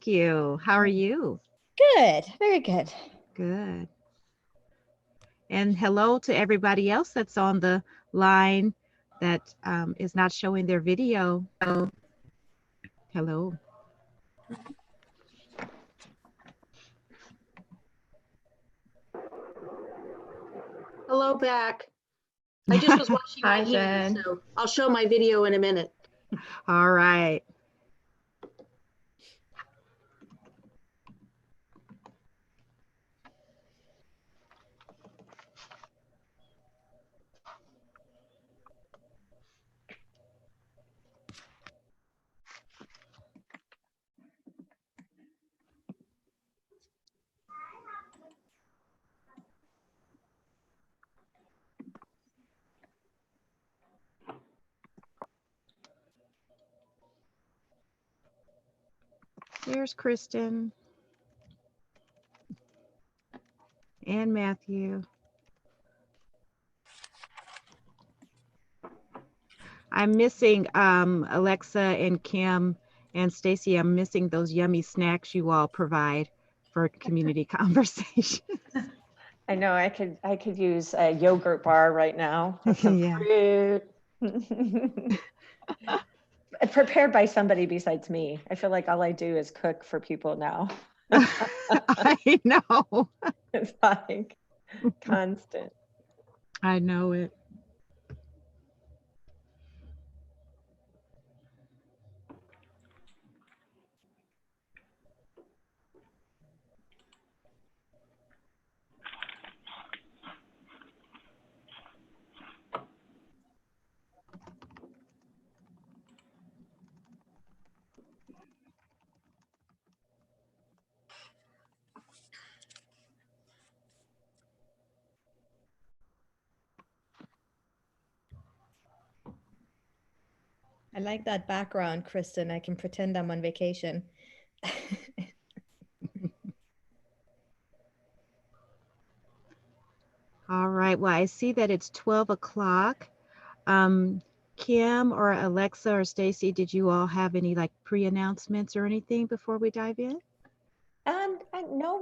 you. How are you? Good, very good. Good. And hello to everybody else that's on the line that is not showing their video. Hello. Hello back. I just was watching Hi, my Jen. hand, so I'll show my video in a minute. All right. There's Kristen and Matthew. I'm missing Alexa and Kim and Stacy. I'm missing those yummy snacks you all provide for community conversation. I know I could use a yogurt bar right now with some Yeah. fruit. Prepared by somebody besides me. I feel like all I do is cook for people now. I know. It's like constant. I know it. I like that background, Kristen. I can pretend I'm on vacation. All right. Well, I see that it's 12 o'clock. Kim or Alexa or Stacy, did you all have any like pre-announcements or anything before we dive in? No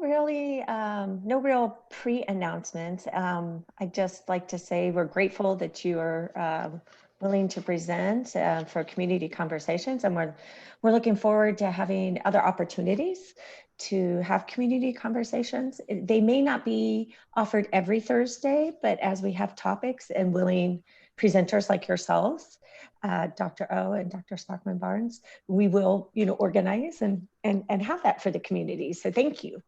real pre-announcements. I'd just like to say we're grateful that you are willing to present for community conversations, and we're looking forward to having other opportunities to have community conversations. They may not be offered every Thursday, but as we have topics and willing presenters like yourselves, Dr. O and Dr. Stockman Barnes, we will, organize and have that for the community. So thank you.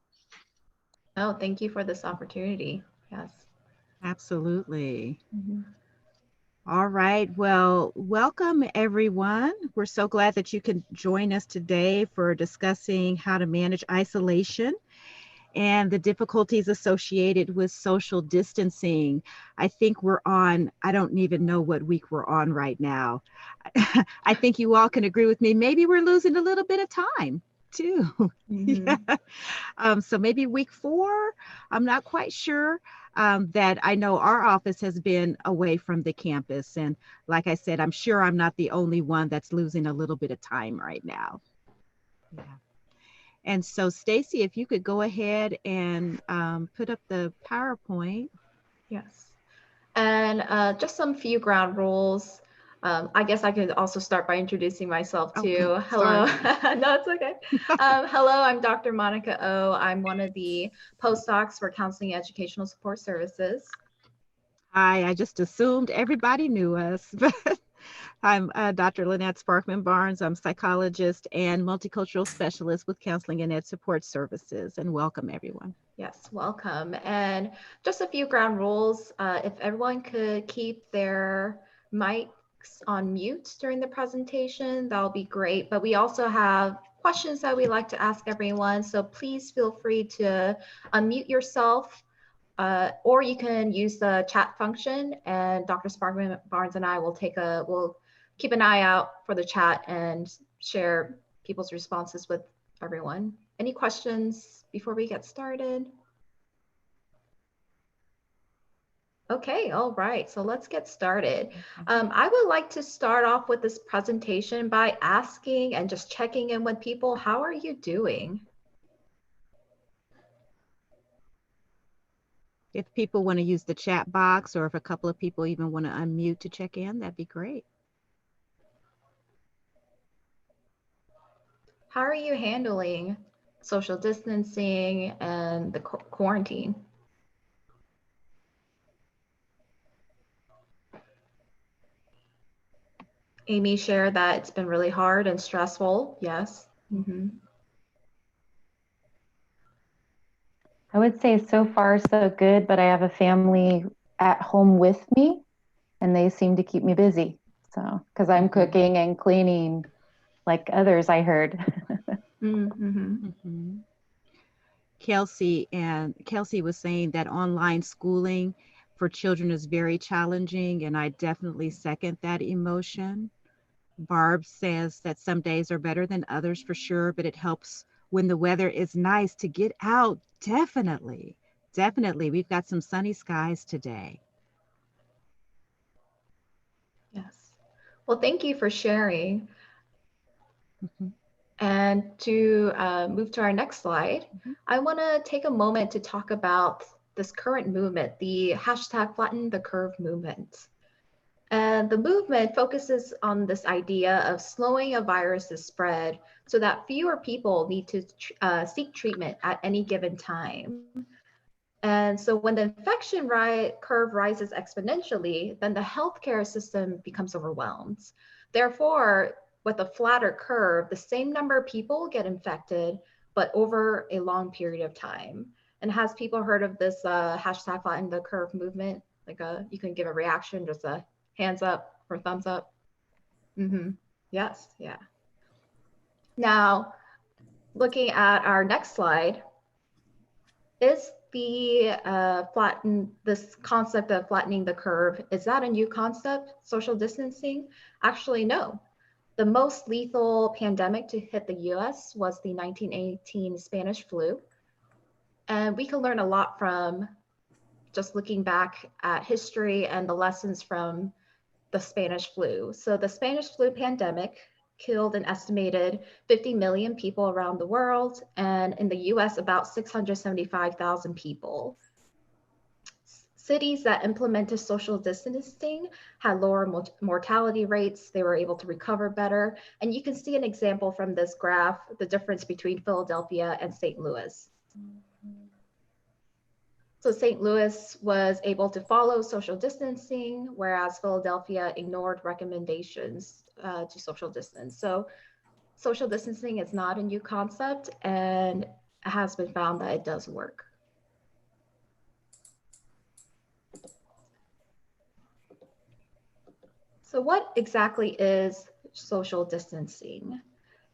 Oh, thank you for this opportunity. Yes. Absolutely. All right. Well, welcome everyone. We're so glad that you can join us today for discussing how to manage isolation and the difficulties associated with social distancing. I think I don't even know what week we're on right now. I think you all can agree with me. Maybe we're losing a little bit of time too. Yeah. So maybe week 4, I'm not quite sure. That I know our office has been away from the campus. And like I said, I'm sure I'm not the only one that's losing a little bit of time right now. Yeah. And so Stacy, if you could go ahead and put up the PowerPoint. Yes. And just some few ground rules. I guess I could also start by introducing myself too. Okay, Hello. No, it's okay. Hello, I'm Dr. Monica O. I'm one of the postdocs for Counseling and Educational Support Services. Hi, I just assumed everybody knew us, but I'm Dr. Lynette Sparkman Barnes. I'm psychologist and multicultural specialist with Counseling and Ed Support Services. And welcome everyone. Yes, welcome. And just a few ground rules. If everyone could keep their mics on mute during the presentation, that'll be great. But we also have questions that we like to ask everyone. So please feel free to unmute yourself, or you can use the chat function, and Dr. Sparkman Barnes and I will keep an eye out for the chat and share people's responses with everyone. Any questions before we get started? Okay, all right, so let's get started. I would like to start off with this presentation by asking and just checking in with people. How are you doing? If people want to use the chat box, or if a couple of people even want to unmute to check in, that'd be great. How are you handling social distancing and the quarantine? Amy shared that it's been really hard and stressful. Yes. I would say so far so good, but I have a family at home with me and they seem to keep me busy. So, because I'm cooking and cleaning like others, I heard. Kelsey was saying that online schooling for children is very challenging, and I definitely second that emotion. Barb says that some days are better than others for sure, but it helps when the weather is nice to get out. Definitely. Definitely. We've got some sunny skies today. Yes. Well, thank you for sharing. And to move to our next slide, I want to take a moment to talk about this current movement, the hashtag Flatten the Curve movement. And the movement focuses on this idea of slowing a virus's spread so that fewer people need to seek treatment at any given time. And so when the infection curve rises exponentially, then the healthcare system becomes overwhelmed. Therefore, with a flatter curve, the same number of people get infected, but over a long period of time. And has people heard of this hashtag flatten the curve movement? Like you can give a reaction, just a hands up or thumbs up. Yes, yeah. Now, looking at our next slide, is the this concept of flattening the curve, is that a new concept, social distancing? Actually, no. The most lethal pandemic to hit the US was the 1918 Spanish flu. And we can learn a lot from just looking back at history and the lessons from the Spanish flu. So the Spanish flu pandemic killed an estimated 50 million people around the world, and in the US, about 675,000 people. Cities that implemented social distancing had lower mortality rates. They were able to recover better. And you can see an example from this graph, the difference between Philadelphia and St. Louis. So St. Louis was able to follow social distancing, whereas Philadelphia ignored recommendations to social distance. So social distancing is not a new concept, and it has been found that it does work. So what exactly is social distancing?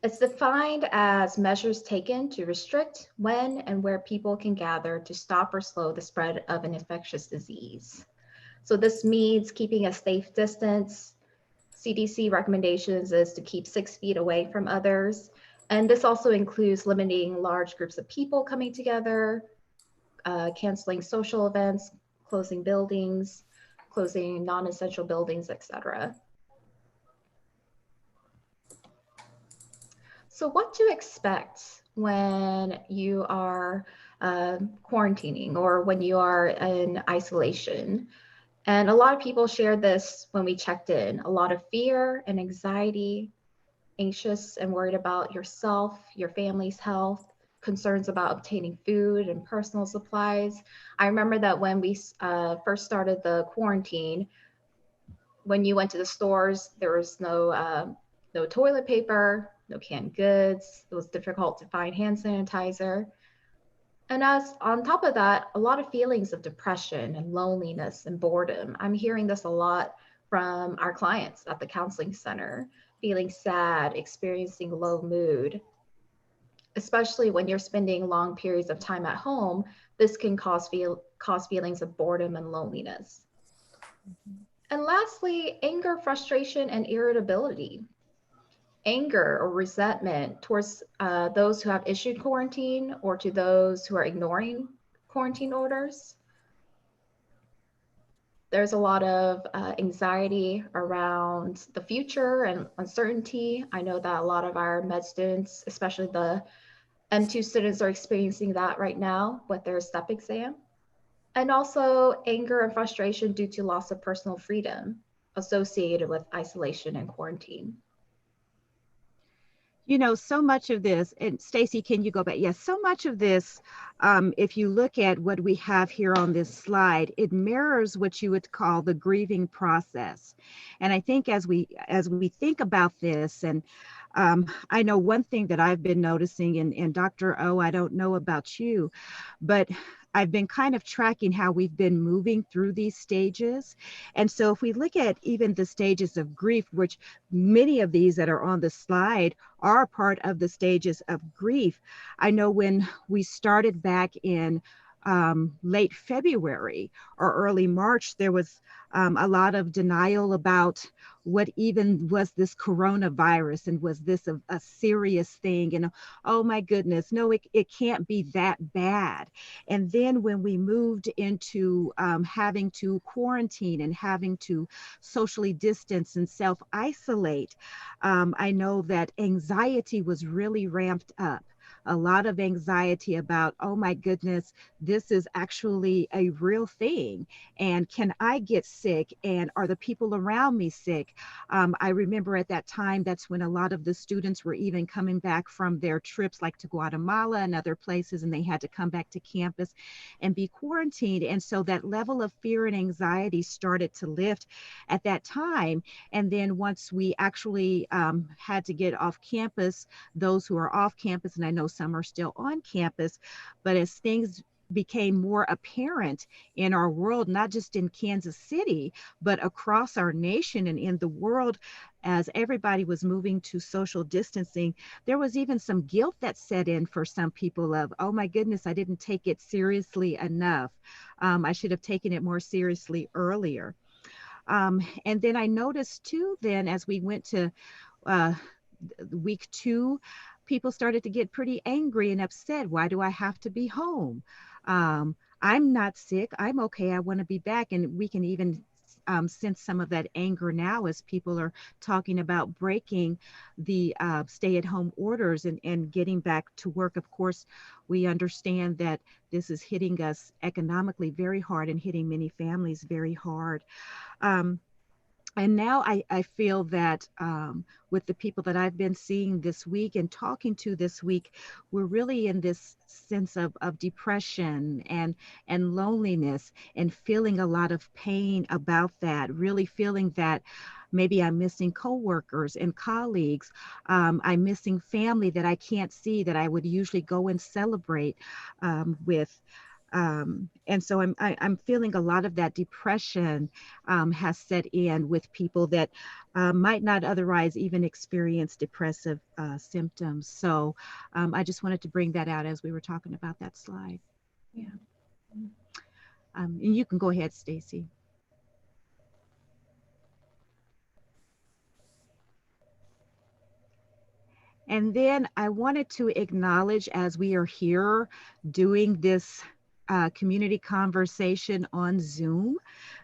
It's defined as measures taken to restrict when and where people can gather to stop or slow the spread of an infectious disease. So this means keeping a safe distance. CDC recommendations is to keep 6 feet away from others. And this also includes limiting large groups of people coming together, canceling social events, closing buildings, closing non-essential buildings, etc. So what to expect when you are quarantining or when you are in isolation? And a lot of people shared this when we checked in, a lot of fear and anxiety, anxious and worried about yourself, your family's health, concerns about obtaining food and personal supplies. I remember that when we first started the quarantine, when you went to the stores, there was no toilet paper, no canned goods. It was difficult to find hand sanitizer. And as on top of that, a lot of feelings of depression and loneliness and boredom. I'm hearing this a lot from our clients at the counseling center, feeling sad, experiencing low mood. Especially when you're spending long periods of time at home, this can cause feelings of boredom and loneliness. And lastly, anger, frustration, and irritability. Anger or resentment towards those who have issued quarantine or to those who are ignoring quarantine orders. There's a lot of anxiety around the future and uncertainty. I know that a lot of our med students, especially the M2 students, are experiencing that right now with their step exam. And also anger and frustration due to loss of personal freedom associated with isolation and quarantine. You know, so much of this, and Stacy, can you go back? Yes, so much of this, if you look at what we have here on this slide, it mirrors what you would call the grieving process. And I think as we think about this, and I know one thing that I've been noticing, and Dr. O, I don't know about you, but I've been kind of tracking how we've been moving through these stages. And so if we look at even the stages of grief, which many of these that are on the slide are part of the stages of grief. I know when we started back in late February or early March, there was a lot of denial about what even was this coronavirus, and was this a serious thing, and oh my goodness, no, it can't be that bad. And then when we moved into having to quarantine and having to socially distance and self-isolate, I know that anxiety was really ramped up. A lot of anxiety about, oh my goodness, this is actually a real thing. And can I get sick? And are the people around me sick? I remember at that time, that's when a lot of the students were even coming back from their trips, like to Guatemala and other places, and they had to come back to campus and be quarantined. And so that level of fear and anxiety started to lift at that time. And then once we actually had to get off campus, those who are off campus, and I know some are still on campus, but as things became more apparent in our world, not just in Kansas City, but across our nation and in the world, as everybody was moving to social distancing, there was even some guilt that set in for some people of, oh my goodness, I didn't take it seriously enough. I should have taken it more seriously earlier. And then I noticed too, then as we went to uh, week 2, people started to get pretty angry and upset. Why do I have to be home? I'm not sick. I'm okay. I want to be back. And we can even sense some of that anger now as people are talking about breaking the stay-at-home orders and getting back to work. Of course, we understand that this is hitting us economically very hard and hitting many families very hard. Um, and now I feel that with the people that I've been seeing this week and talking to this week, we're really in this sense of depression and loneliness, and feeling a lot of pain about that, really feeling that maybe I'm missing coworkers and colleagues. I'm missing family that I can't see, that I would usually go and celebrate with. And so I'm feeling a lot of that depression has set in with people that might not otherwise even experience depressive symptoms. So I just wanted to bring that out as we were talking about that slide. Yeah. And you can go ahead, Stacy. And then I wanted to acknowledge, as we are here doing this community conversation on Zoom,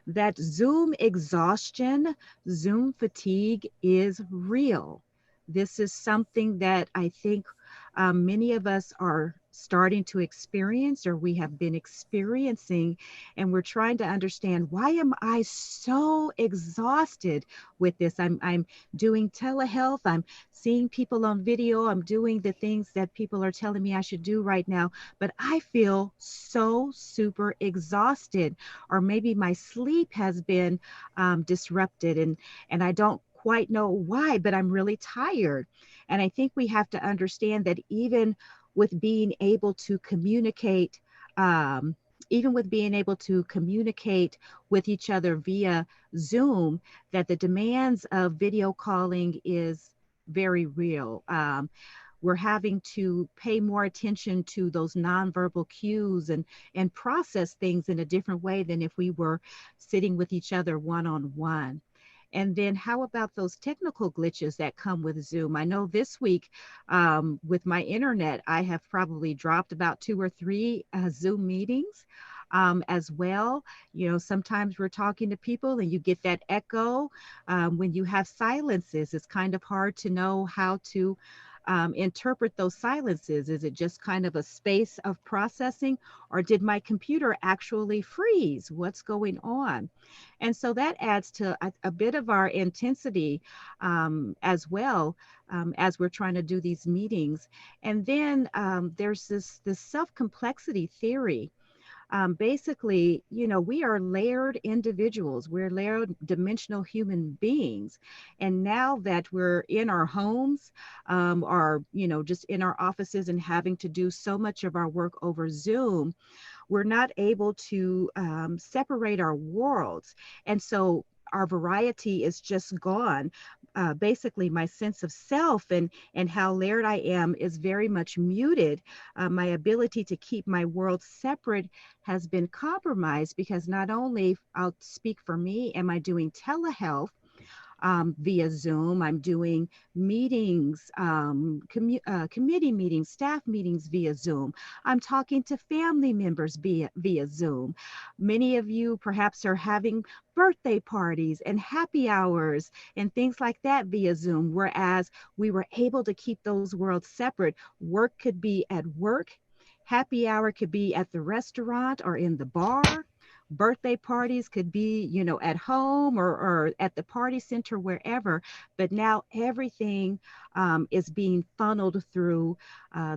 that Zoom exhaustion, Zoom fatigue is real. This is something that I think many of us are starting to experience, or we have been experiencing, and we're trying to understand, why am I so exhausted with this? I'm doing telehealth, I'm seeing people on video, I'm doing the things that people are telling me I should do right now, but I feel so super exhausted. Or maybe my sleep has been disrupted, and I don't quite know why, but I'm really tired. And I think we have to understand that even with being able to communicate, um, even with being able to communicate with each other via Zoom, that the demands of video calling is very real. We're having to pay more attention to those nonverbal cues and process things in a different way than if we were sitting with each other one-on-one. And then how about those technical glitches that come with Zoom? I know this week with my internet, I have probably dropped about 2 or 3 Zoom meetings. as well. You know, sometimes we're talking to people and you get that echo. When you have silences, it's kind of hard to know how to interpret those silences. Is it just kind of a space of processing, or did my computer actually freeze? What's going on? And so that adds to a bit of our intensity as well, as we're trying to do these meetings. And then there's this self complexity theory. Basically, you know, we are layered individuals. We're layered dimensional human beings. And now that we're in our homes, or, you know, just in our offices and having to do so much of our work over Zoom, we're not able to separate our worlds. And so our variety is just gone. Basically, my sense of self and how layered I am is very much muted. My ability to keep my world separate has been compromised because not only, I'll speak for me, am I doing telehealth via Zoom. I'm doing meetings, committee meetings, staff meetings via Zoom. I'm talking to family members via Zoom. Many of you perhaps are having birthday parties and happy hours and things like that via Zoom, whereas we were able to keep those worlds separate. Work could be at work. Happy hour could be at the restaurant or in the bar. Birthday parties could be, you know, at home or at the party center, wherever. But now everything is being funneled through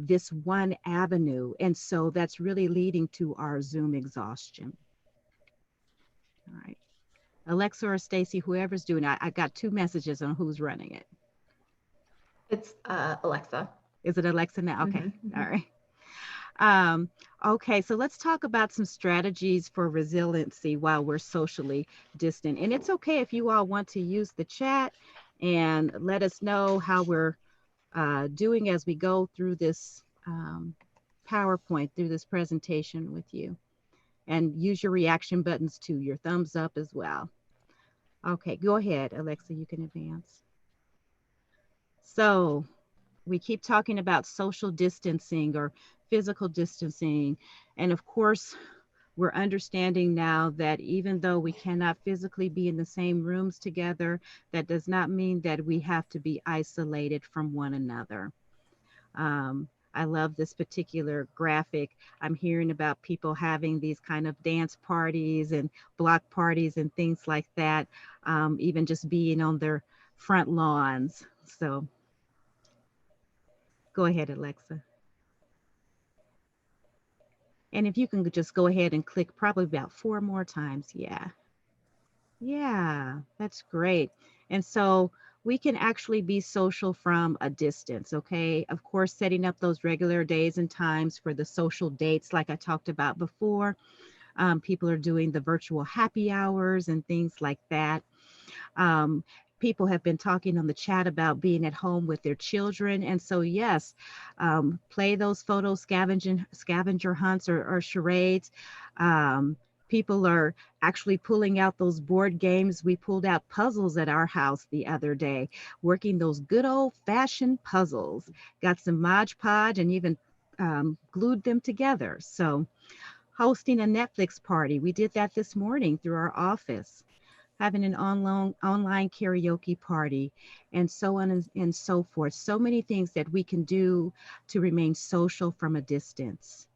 this one avenue. And so that's really leading to our Zoom exhaustion. All right. Alexa or Stacy, whoever's doing it, I got two messages on who's running it. It's Alexa. Is it Alexa now? Okay. Mm-hmm. All right. Okay, so let's talk about some strategies for resiliency while we're socially distant. And it's okay if you all want to use the chat and let us know how we're doing as we go through this PowerPoint, through this presentation with you. And use your reaction buttons too, your thumbs up as well. Okay, go ahead, Alexa, you can advance. So we keep talking about social distancing or physical distancing. And of course, we're understanding now that even though we cannot physically be in the same rooms together, that does not mean that we have to be isolated from one another. I love this particular graphic. I'm hearing about people having these kind of dance parties and block parties and things like that, even just being on their front lawns. So go ahead, Alexa. And if you can just go ahead and click probably about 4 more times. Yeah. Yeah, that's great. And so we can actually be social from a distance, okay? Of course, setting up those regular days and times for the social dates, like I talked about before. People are doing the virtual happy hours and things like that. Um, People have been talking on the chat about being at home with their children. And so, yes, play those photo scavenger hunts or charades. People are actually pulling out those board games. We pulled out puzzles at our house the other day, working those good old fashioned puzzles. Got some Mod Podge and even glued them together. So, hosting a Netflix party. We did that this morning through our office, having an online karaoke party, and so on and so forth. So many things that we can do to remain social from a distance.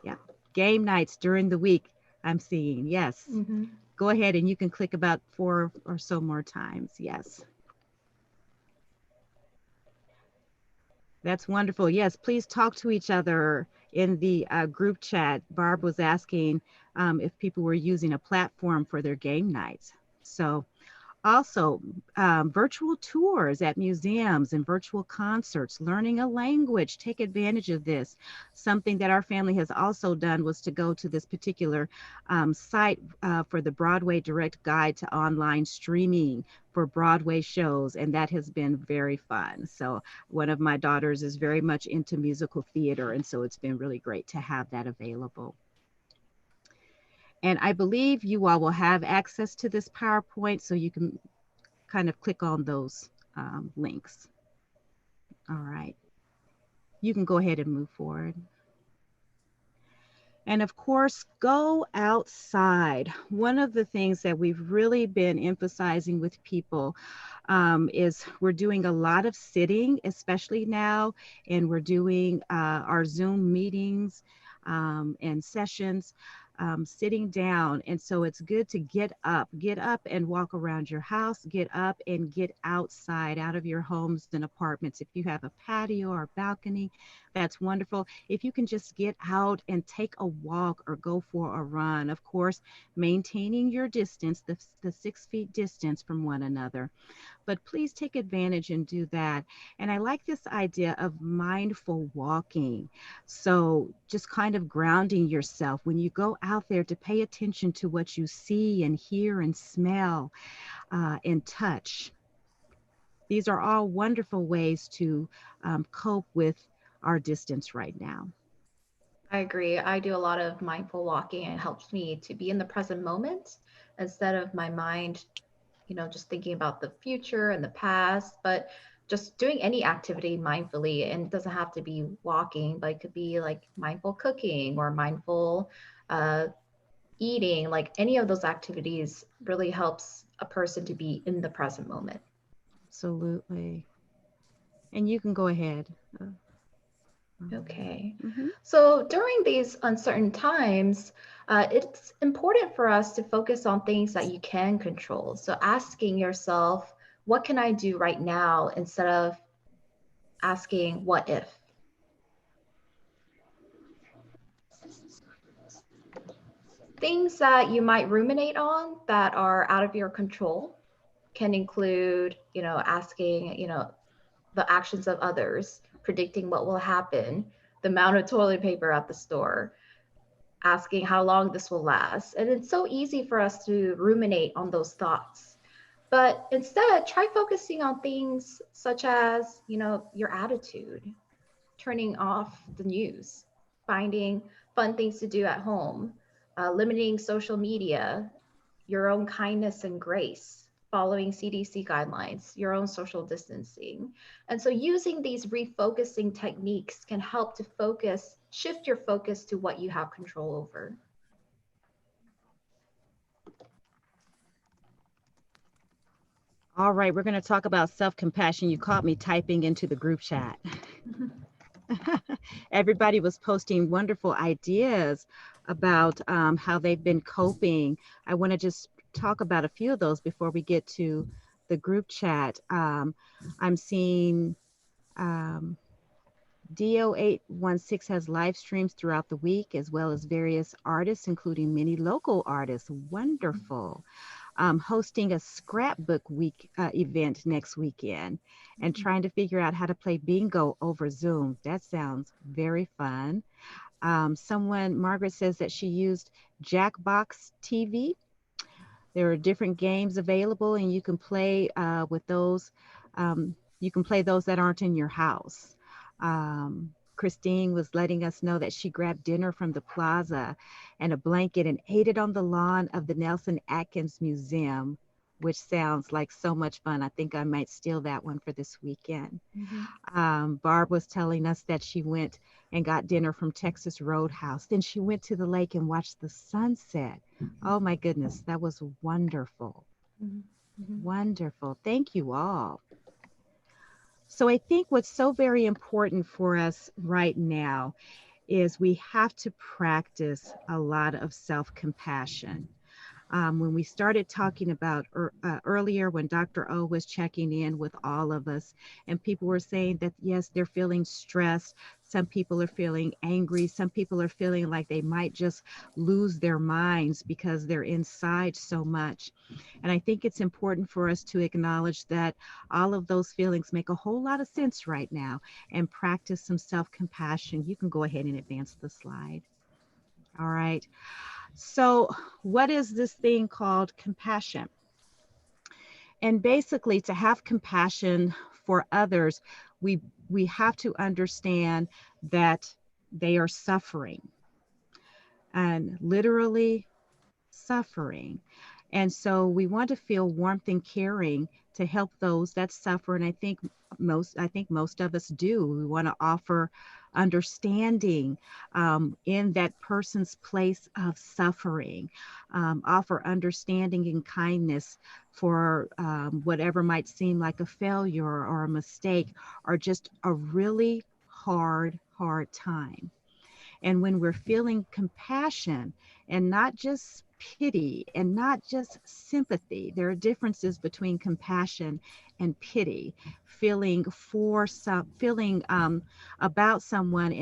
Yeah. Game nights during the week, I'm seeing. Yes. Mm-hmm. Go ahead and you can click about 4 or so more times. Yes. That's wonderful. Yes, please talk to each other in the group chat. Barb was asking if people were using a platform for their game nights. So also virtual tours at museums and virtual concerts, learning a language, take advantage of this. Something that our family has also done was to go to this particular site for the Broadway Direct Guide to Online Streaming for Broadway shows, and that has been very fun. So one of my daughters is very much into musical theater, and so it's been really great to have that available. And I believe you all will have access to this PowerPoint, so you can kind of click on those links. All right. You can go ahead and move forward. And of course, go outside. One of the things that we've really been emphasizing with people is we're doing a lot of sitting, especially now, and we're doing our Zoom meetings and sessions. Sitting down. And so it's good to get up and walk around your house, get up and get outside, out of your homes and apartments. If you have a patio or balcony, that's wonderful. If you can just get out and take a walk or go for a run, of course, maintaining your distance, the 6 feet distance from one another, but please take advantage and do that. And I like this idea of mindful walking. So just kind of grounding yourself when you go out there, to pay attention to what you see and hear and smell and touch. These are all wonderful ways to cope with our distance right now. I agree. I do a lot of mindful walking and it helps me to be in the present moment instead of my mind, just thinking about the future and the past, but just doing any activity mindfully. And it doesn't have to be walking, but it could be like mindful cooking or mindful uh, eating. Like any of those activities really helps a person to be in the present moment. Absolutely. And you can go ahead. Okay. Mhm. So during these uncertain times, it's important for us to focus on things that you can control. So asking yourself, what can I do right now instead of asking, what if? Things that you might ruminate on that are out of your control can include, asking, the actions of others, predicting what will happen, the amount of toilet paper at the store, asking how long this will last. And it's so easy for us to ruminate on those thoughts. But instead, try focusing on things such as, your attitude, turning off the news, finding fun things to do at home, limiting social media, your own kindness and grace, following CDC guidelines, your own social distancing. And so using these refocusing techniques can help to shift your focus to what you have control over. All right, we're going to talk about self-compassion. You caught me typing into the group chat. Everybody was posting wonderful ideas about how they've been coping. I want to just talk about a few of those before we get to the group chat. I'm seeing DO816 has live streams throughout the week, as well as various artists, including many local artists. Wonderful. Hosting a scrapbook week event next weekend and trying to figure out how to play bingo over Zoom. That sounds very fun. Margaret says that she used Jackbox TV. There are different games available, and you can play with those. You can play those that aren't in your house. Christine was letting us know that she grabbed dinner from the plaza and a blanket and ate it on the lawn of the Nelson Atkins Museum, which sounds like so much fun. I think I might steal that one for this weekend. Barb was telling us that she went and got dinner from Texas Roadhouse. Then she went to the lake and watched the sunset. Oh my goodness, that was wonderful. Wonderful. Thank you all. So I think what's so very important for us right now is we have to practice a lot of self-compassion. When we started talking about earlier, when Dr. O was checking in with all of us, and people were saying that, yes, they're feeling stressed. Some people are feeling angry. Some people are feeling like they might just lose their minds because they're inside so much. And I think it's important for us to acknowledge that all of those feelings make a whole lot of sense right now, and practice some self-compassion. You can go ahead and advance the slide. All right. So what is this thing called compassion? And basically, to have compassion for others, we have to understand that they are suffering, and literally suffering. And so we want to feel warmth and caring to help those that suffer. And I think most of us do. We want to offer understanding in that person's place of suffering, offer understanding and kindness for whatever might seem like a failure or a mistake or just a really hard time. And when we're feeling compassion and not just pity and not just sympathy, there are differences between compassion and pity, feeling about someone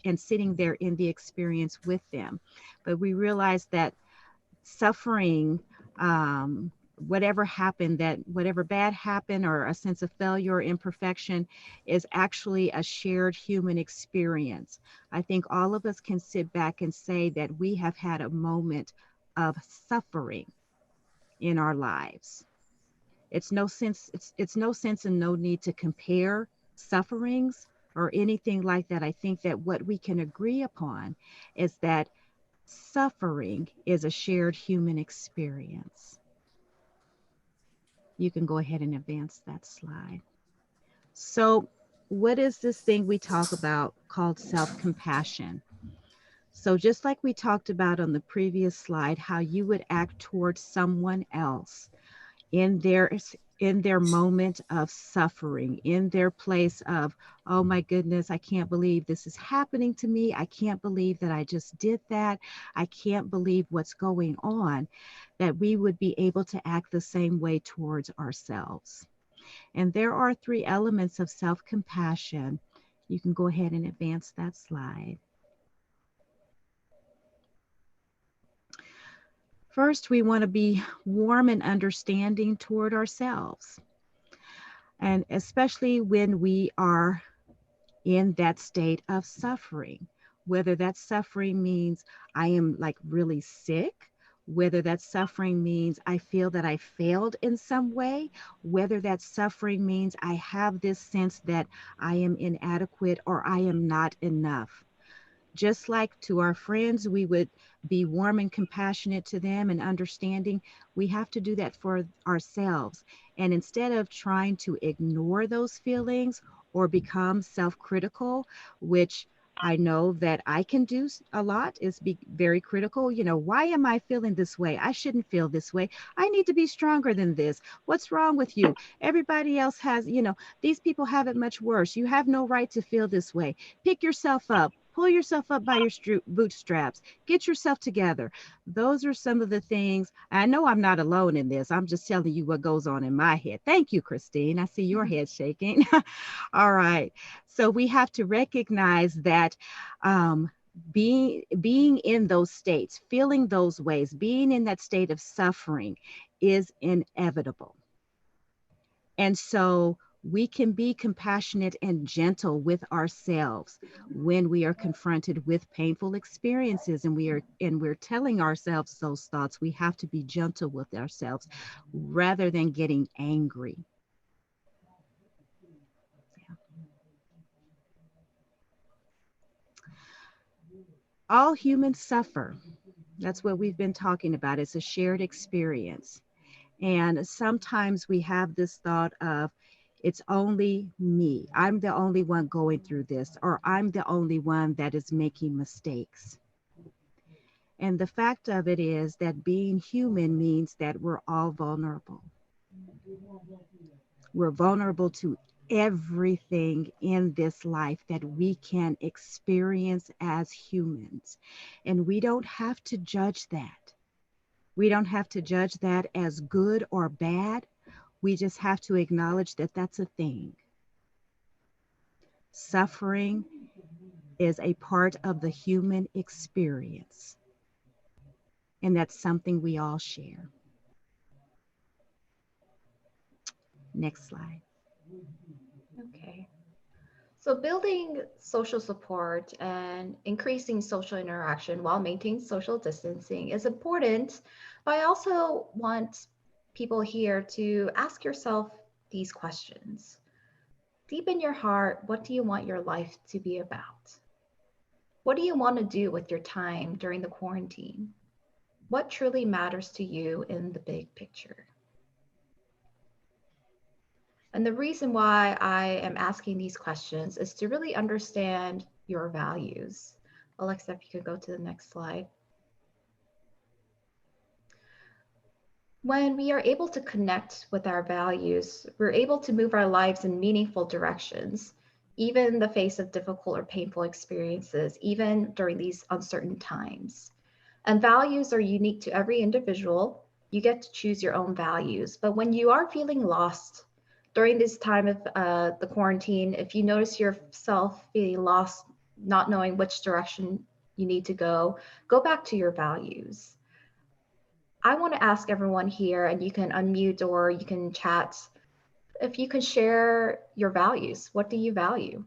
and sitting there in the experience with them. But we realize that suffering, whatever happened, that whatever bad happened or a sense of failure or imperfection is actually a shared human experience. I think all of us can sit back and say that we have had a moment of suffering in our lives. It's no sense and no need to compare sufferings or anything like that. I think that what we can agree upon is that suffering is a shared human experience. You can go ahead and advance that slide. So, what is this thing we talk about called self-compassion? So, just like we talked about on the previous slide, how you would act towards someone else in their moment of suffering, in their place of, oh my goodness, I can't believe this is happening to me. I can't believe that I just did that. I can't believe what's going on, that we would be able to act the same way towards ourselves. And there are three elements of self-compassion. You can go ahead and advance that slide. First, we want to be warm and understanding toward ourselves. And especially when we are in that state of suffering, whether that suffering means I am like really sick, whether that suffering means I feel that I failed in some way, whether that suffering means I have this sense that I am inadequate or I am not enough. Just like to our friends, we would be warm and compassionate to them and understanding. We have to do that for ourselves. And instead of trying to ignore those feelings or become self-critical, which I know that I can do a lot, is be very critical. You know, why am I feeling this way? I shouldn't feel this way. I need to be stronger than this. What's wrong with you? Everybody else has, these people have it much worse. You have no right to feel this way. Pick yourself up. Pull yourself up by your bootstraps. Get yourself together. Those are some of the things. I know I'm not alone in this. I'm just telling you what goes on in my head. Thank you, Christine. I see your head shaking. All right. So we have to recognize that being in those states, feeling those ways, being in that state of suffering is inevitable. And so we can be compassionate and gentle with ourselves when we are confronted with painful experiences and we're telling ourselves those thoughts. We have to be gentle with ourselves rather than getting angry. Yeah. All humans suffer. That's what we've been talking about. It's a shared experience. And sometimes we have this thought of, it's only me. I'm the only one going through this, or I'm the only one that is making mistakes. And the fact of it is that being human means that we're all vulnerable. We're vulnerable to everything in this life that we can experience as humans. And we don't have to judge that. We don't have to judge that as good or bad. We just have to acknowledge that that's a thing. Suffering is a part of the human experience, and that's something we all share. Next slide. Okay. So building social support and increasing social interaction while maintaining social distancing is important, but I also want people here to ask yourself these questions. Deep in your heart, what do you want your life to be about? What do you want to do with your time during the quarantine? What truly matters to you in the big picture? And the reason why I am asking these questions is to really understand your values. Alexa, if you could go to the next slide. When we are able to connect with our values, we're able to move our lives in meaningful directions, even in the face of difficult or painful experiences, even during these uncertain times. And values are unique to every individual. You get to choose your own values. But when you are feeling lost during this time of the quarantine, if you notice yourself feeling lost, not knowing which direction you need to go back to your values. I want to ask everyone here, and you can unmute or you can chat, if you can share your values. What do you value?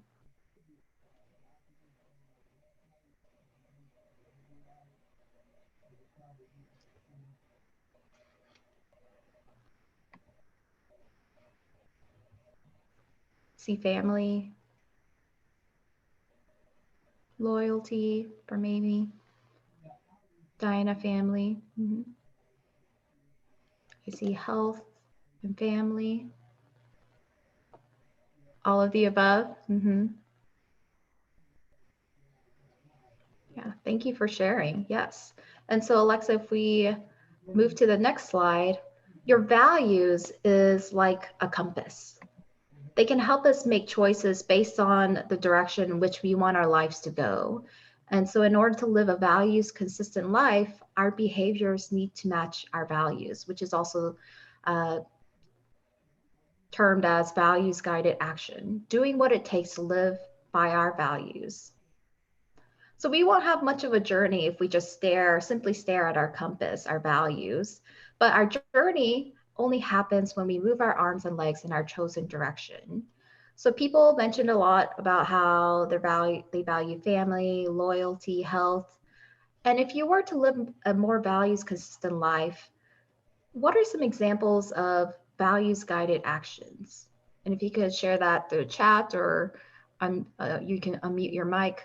See family, loyalty for maybe Diana family. I see health and family, all of the above. Yeah, thank you for sharing. Yes. And so Alexa, if we move to the next slide, your values is like a compass. They can help us make choices based on the direction in which we want our lives to go. And so in order to live a values consistent life, our behaviors need to match our values, which is also termed as values guided action, doing what it takes to live by our values. So we won't have much of a journey if we just simply stare at our compass, our values, but our journey only happens when we move our arms and legs in our chosen direction. So people mentioned a lot about how they value family, loyalty, health. And if you were to live a more values consistent life, what are some examples of values guided actions? And if you could share that through chat or you can unmute your mic.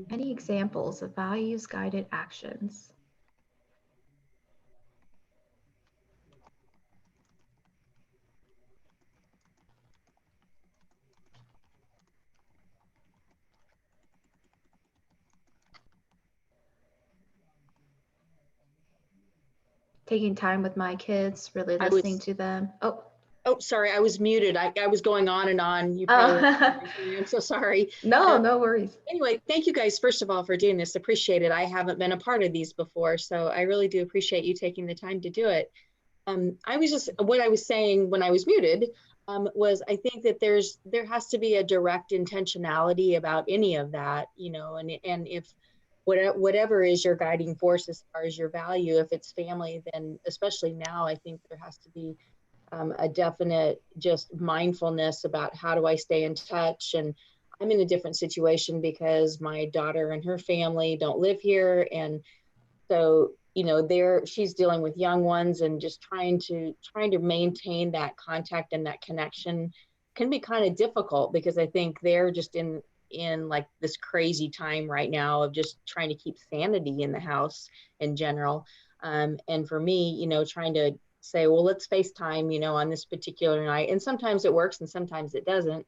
Any examples of values guided actions? Taking time with my kids, really listening to them. Oh, sorry, I was muted. I was going on and on. You probably I'm so sorry. No worries. Anyway, thank you guys, first of all, for doing this. Appreciate it. I haven't been a part of these before, so I really do appreciate you taking the time to do it. What I was saying when I was muted was I think that there has to be a direct intentionality about any of that, and if whatever is your guiding force as far as your value, if it's family, then especially now, I think there has to be a definite just mindfulness about how do I stay in touch. And I'm in a different situation because my daughter and her family don't live here. And so, she's dealing with young ones, and just trying to maintain that contact and that connection can be kind of difficult, because I think they're just in like this crazy time right now of just trying to keep sanity in the house in general. And for me, trying to say, well, let's FaceTime, on this particular night. And sometimes it works and sometimes it doesn't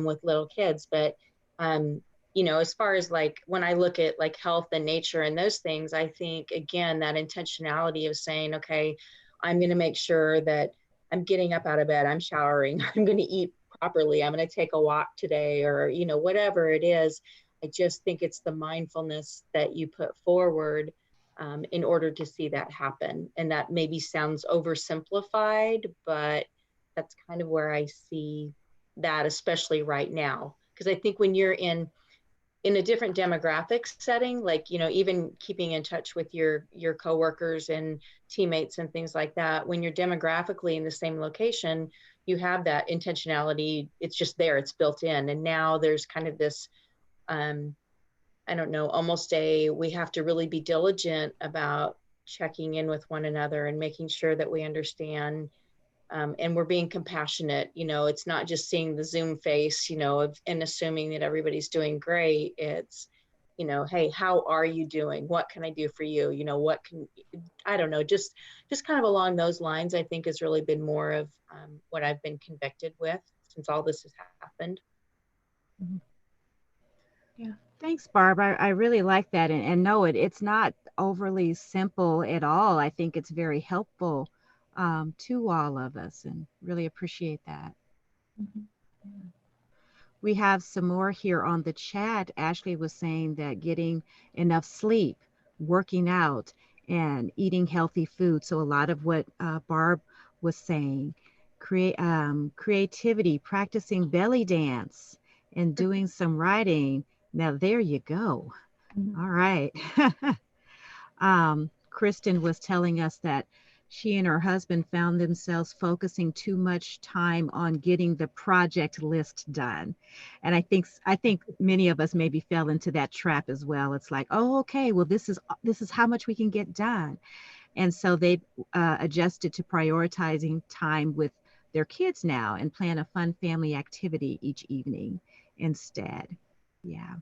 with little kids. But, as far as like when I look at like health and nature and those things, I think, again, that intentionality of saying, okay, I'm going to make sure that I'm getting up out of bed, I'm showering, I'm going to eat properly, I'm going to take a walk today, or, whatever it is. I just think it's the mindfulness that you put forward in order to see that happen. And that maybe sounds oversimplified, but that's kind of where I see that, especially right now. Because I think when you're in a different demographic setting, like, even keeping in touch with your coworkers and teammates and things like that, when you're demographically in the same location, you have that intentionality. It's just there, it's built in. And now there's kind of this, I don't know, almost we have to really be diligent about checking in with one another and making sure that we understand, and we're being compassionate. It's not just seeing the Zoom face, and assuming that everybody's doing great. It's, you know, hey, how are you doing? What can I do for you? You know, what can, I don't know, just kind of along those lines, I think has really been more of what I've been convicted with since all this has happened. Yeah. Thanks, Barb. I really like that. And no, it's not overly simple at all. I think it's very helpful to all of us and really appreciate that. We have some more here on the chat. Ashley was saying that getting enough sleep, working out, and eating healthy food. So a lot of what Barb was saying, creativity, practicing belly dance, and doing some writing. Now there you go. All right. Kristen was telling us that she and her husband found themselves focusing too much time on getting the project list done. And I think many of us maybe fell into that trap as well. It's like, oh, okay, well, this is how much we can get done. And so they've adjusted to prioritizing time with their kids now and plan a fun family activity each evening instead. Yeah.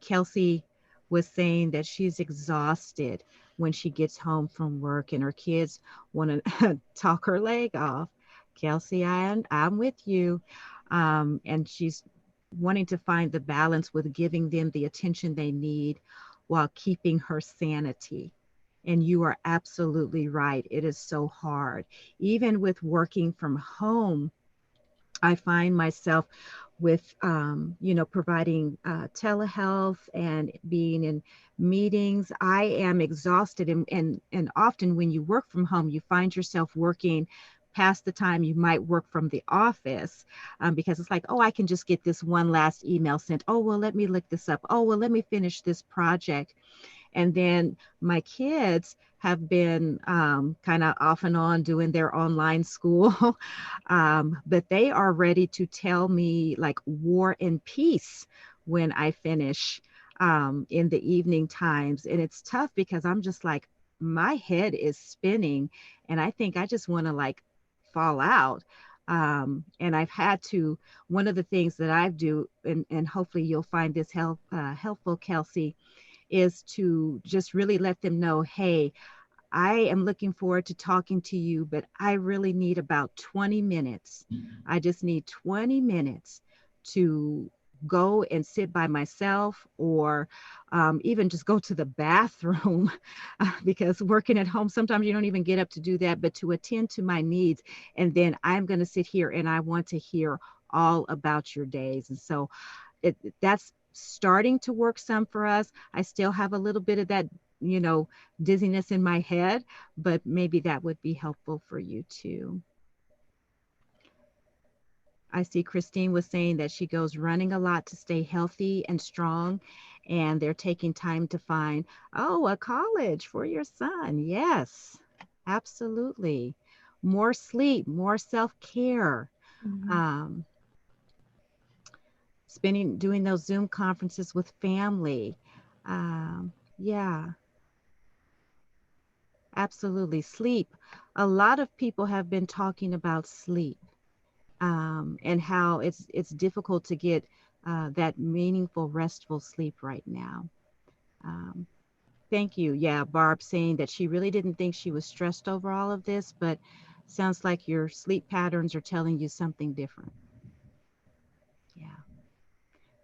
Kelsey was saying that she's exhausted when she gets home from work and her kids want to talk her leg off. Kelsey, I'm with you. And she's wanting to find the balance with giving them the attention they need while keeping her sanity. And you are absolutely right. It is so hard. Even with working from home, I find myself with, providing telehealth and being in meetings. I am exhausted. And often when you work from home, you find yourself working past the time you might work from the office because it's like, oh, I can just get this one last email sent. Oh, well, let me look this up. Oh, well, let me finish this project. And then my kids have been kind of off and on doing their online school, but they are ready to tell me like war and peace when I finish in the evening times. And it's tough because I'm just like, my head is spinning and I think I just want to like fall out. And I've had to, one of the things that I do, and hopefully you'll find this helpful, Kelsey, is to just really let them know, hey, I am looking forward to talking to you, but I really need about 20 minutes. I just need 20 minutes to go and sit by myself or even just go to the bathroom because working at home, sometimes you don't even get up to do that, but to attend to my needs. And then I'm going to sit here and I want to hear all about your days. And so that's starting to work some for us. I still have a little bit of that, dizziness in my head, but maybe that would be helpful for you too. I see Christine was saying that she goes running a lot to stay healthy and strong, and they're taking time to find, oh, a college for your son. Yes, absolutely. More sleep, more self-care. Mm-hmm. Doing those Zoom conferences with family. Yeah, absolutely. Sleep. A lot of people have been talking about sleep and how it's difficult to get that meaningful, restful sleep right now. Um, Thank you. Yeah, Barb saying that she really didn't think she was stressed over all of this, but sounds like your sleep patterns are telling you something different. Yeah.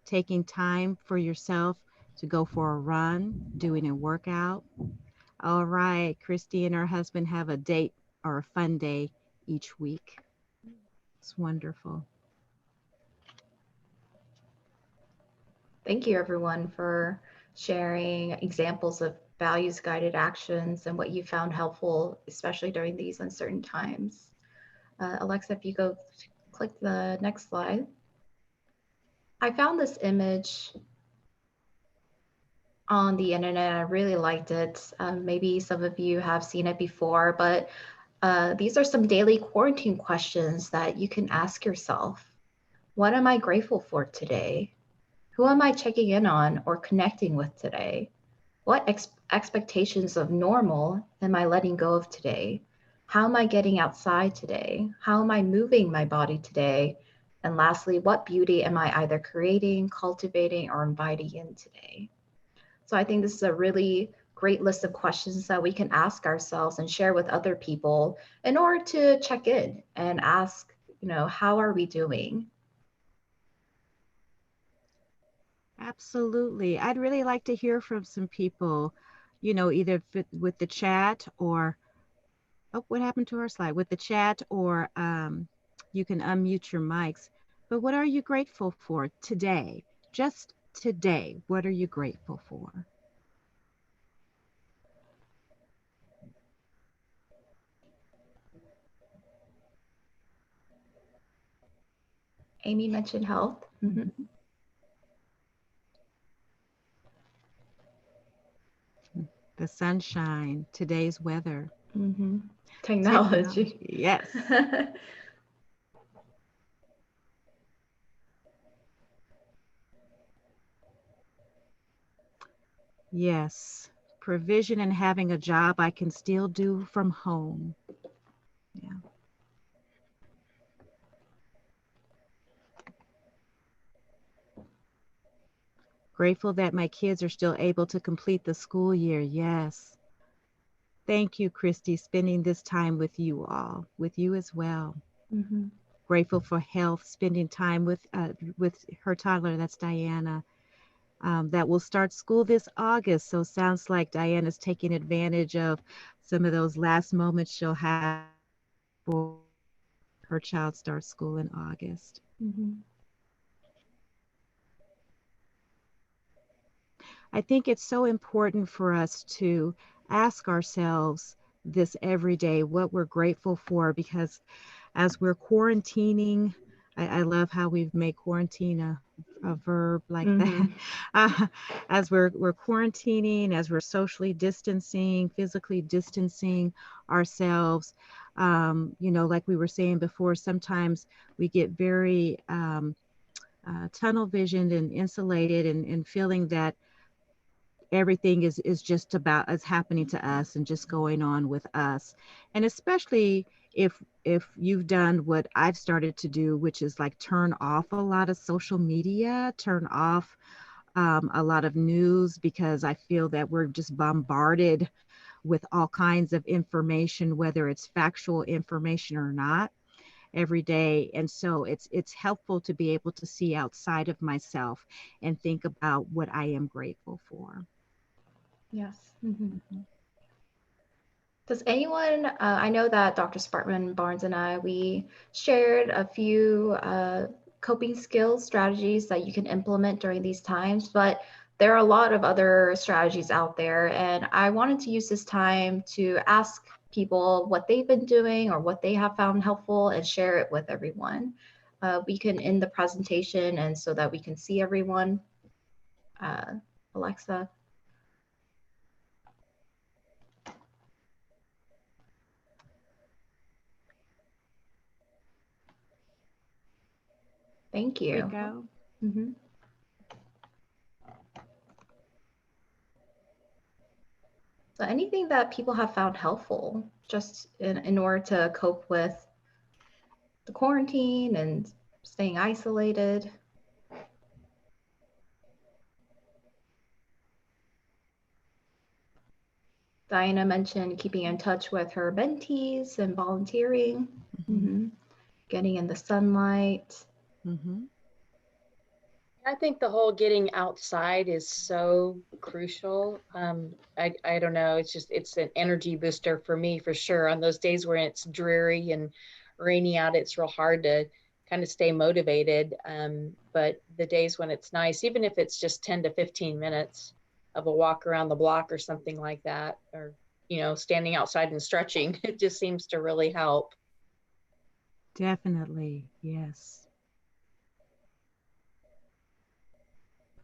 Taking time for yourself to go for a run, doing a workout. All right, Christy and her husband have a date or a fun day each week. It's wonderful. Thank you, everyone, for sharing examples of values-guided actions and what you found helpful, especially during these uncertain times. Alexa, if you go click the next slide. I found this image on the internet. I really liked it. Maybe some of you have seen it before, but these are some daily quarantine questions that you can ask yourself. What am I grateful for today? Who am I checking in on or connecting with today? What expectations of normal am I letting go of today? How am I getting outside today? How am I moving my body today? And lastly, what beauty am I either creating, cultivating, or inviting in today? So I think this is a really great list of questions that we can ask ourselves and share with other people in order to check in and ask, how are we doing? Absolutely. I'd really like to hear from some people, either with the chat or, oh, what happened to our slide? With the chat, or you can unmute your mics. But what are you grateful for today? Just today, what are you grateful for? Amy mentioned health. Mm-hmm. The sunshine, today's weather. Mm-hmm. Technology. Yes. Yes. Provision and having a job I can still do from home. Yeah. Grateful that my kids are still able to complete the school year. Yes. Thank you, Christy, spending this time with you all, with you as well. Mm-hmm. Grateful for health, spending time with her toddler, that's Diana, that will start school this August. So sounds like Diana's taking advantage of some of those last moments she'll have before her child starts school in August. Mm-hmm. I think it's so important for us to ask ourselves this every day, what we're grateful for, because as we're quarantining, I love how we've made quarantine a verb like Mm-hmm. that. Uh, as we're quarantining, as we're socially distancing, physically distancing ourselves, like we were saying before, sometimes we get very tunnel visioned and insulated and feeling that everything is just about is happening to us and just going on with us. And especially if you've done what I've started to do, which is like turn off a lot of social media, turn off a lot of news, because I feel that we're just bombarded with all kinds of information, whether it's factual information or not, every day. And so it's helpful to be able to see outside of myself and think about what I am grateful for. Yes. Mm-hmm. Does anyone, I know that Dr. Spartman Barnes and I, we shared a few coping skills, strategies that you can implement during these times, but there are a lot of other strategies out there. And I wanted to use this time to ask people what they've been doing or what they have found helpful and share it with everyone. We can end the presentation and so that we can see everyone. Alexa. Thank you. Here we go. Mm-hmm. So anything that people have found helpful just in order to cope with the quarantine and staying isolated. Diana mentioned keeping in touch with her mentees and volunteering, Mm-hmm. Getting in the sunlight. Mm-hmm. I think the whole getting outside is so crucial. I don't know. It's an energy booster for me for sure. On those days where it's dreary and rainy out, it's real hard to kind of stay motivated. But the days when it's nice, even if it's just 10 to 15 minutes of a walk around the block or something like that, or, standing outside and stretching, it just seems to really help. Definitely, yes.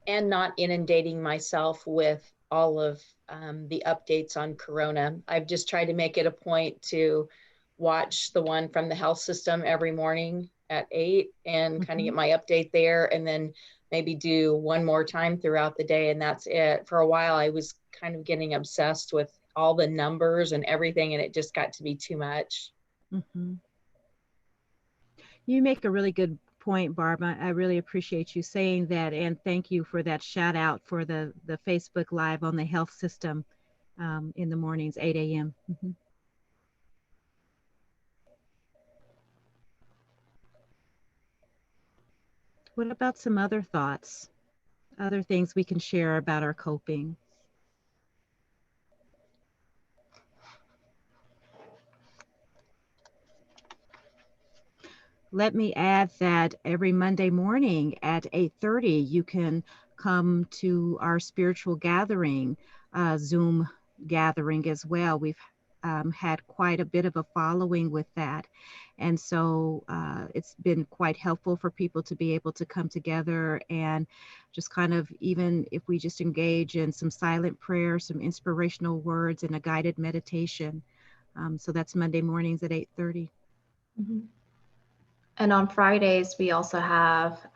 And not inundating myself with all of the updates on Corona. I've just tried to make it a point to watch the one from the health system every morning at 8 and kind of get my update there, and then maybe do one more time throughout the day, and that's it. For a while, I was kind of getting obsessed with all the numbers and everything, and it just got to be too much. Mm-hmm. You make a really good point, Barb. I really appreciate you saying that, and thank you for that shout out for the Facebook Live on the health system in the mornings, 8 a.m. What about some other thoughts, other things we can share about our coping? Let me add that every Monday morning at 8:30, you can come to our spiritual gathering, Zoom gathering as well. We've had quite a bit of a following with that. And so it's been quite helpful for people to be able to come together and just kind of, even if we just engage in some silent prayer, some inspirational words, and a guided meditation. So that's Monday mornings at 8:30. And on Fridays, we also have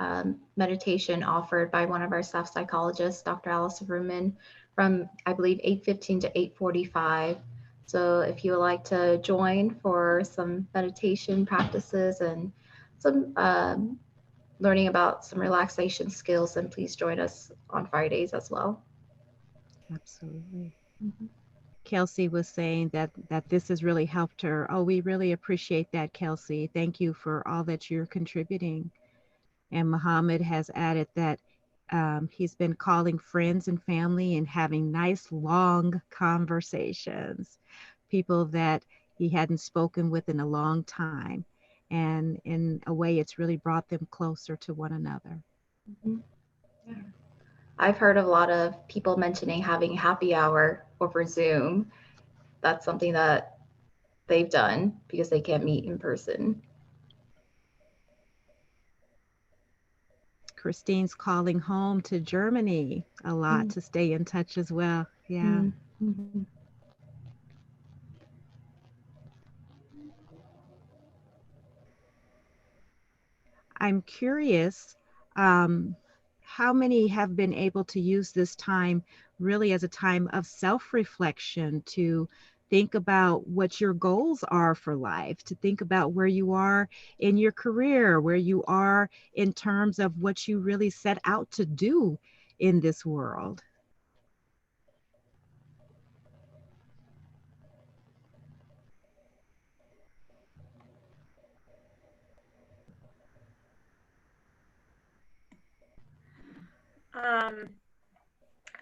meditation offered by one of our staff psychologists, Dr. Allison Ruman, from, I believe, 8:15 to 8:45. So if you would like to join for some meditation practices and some learning about some relaxation skills, then please join us on Fridays as well. Absolutely. Kelsey was saying that this has really helped her. Oh, we really appreciate that, Kelsey. Thank you for all that you're contributing. And Muhammad has added that he's been calling friends and family and having nice long conversations, people that he hadn't spoken with in a long time. And in a way, it's really brought them closer to one another. Yeah. I've heard of a lot of people mentioning having happy hour over Zoom. That's something that they've done because they can't meet in person. Christine's calling home to Germany a lot to stay in touch as well. Yeah. I'm curious, how many have been able to use this time really as a time of self-reflection, to think about what your goals are for life, to think about where you are in your career, where you are in terms of what you really set out to do in this world?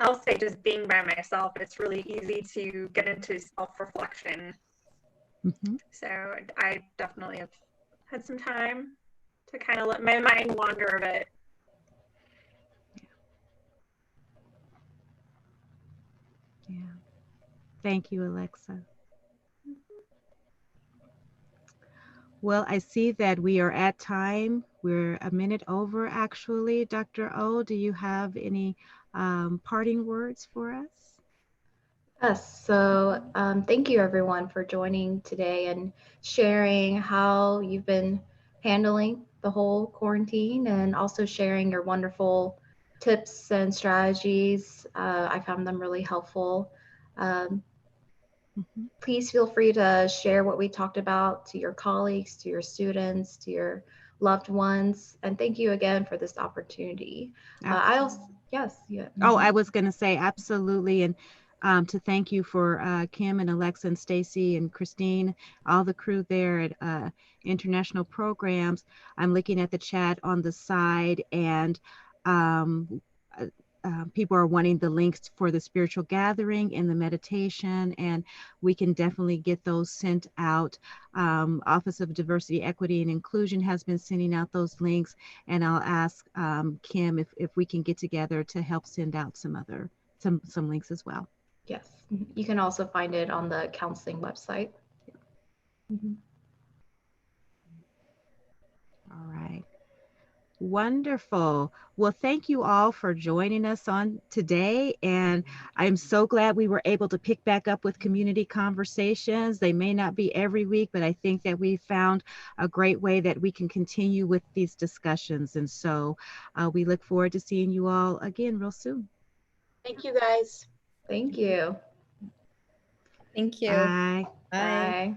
I'll say just being by myself, it's really easy to get into self-reflection. So I definitely have had some time to kind of let my mind wander a bit. Yeah. Thank you, Alexa. Well, I see that we are at time. We're a minute over, actually. Dr. O, do you have any parting words for us? Yes, so thank you everyone for joining today and sharing how you've been handling the whole quarantine, and also sharing your wonderful tips and strategies. I found them really helpful. Please feel free to share what we talked about to your colleagues, to your students, to your loved ones. And thank you again for this opportunity. Yes. Yeah. Oh, I was going to say absolutely. And to thank you for Kim and Alexa and Stacy and Christine, all the crew there at International Programs. I'm looking at the chat on the side, and people are wanting the links for the spiritual gathering and the meditation, and we can definitely get those sent out. Office of Diversity, Equity, and Inclusion has been sending out those links, and I'll ask Kim if we can get together to help send out some links as well. Yes, you can also find it on the counseling website. All right. Wonderful. Well, thank you all for joining us on today. And I'm so glad we were able to pick back up with community conversations. They may not be every week, but I think that we found a great way that we can continue with these discussions. And so we look forward to seeing you all again real soon. Thank you, guys. Thank you. Thank you. Bye. Bye. Bye.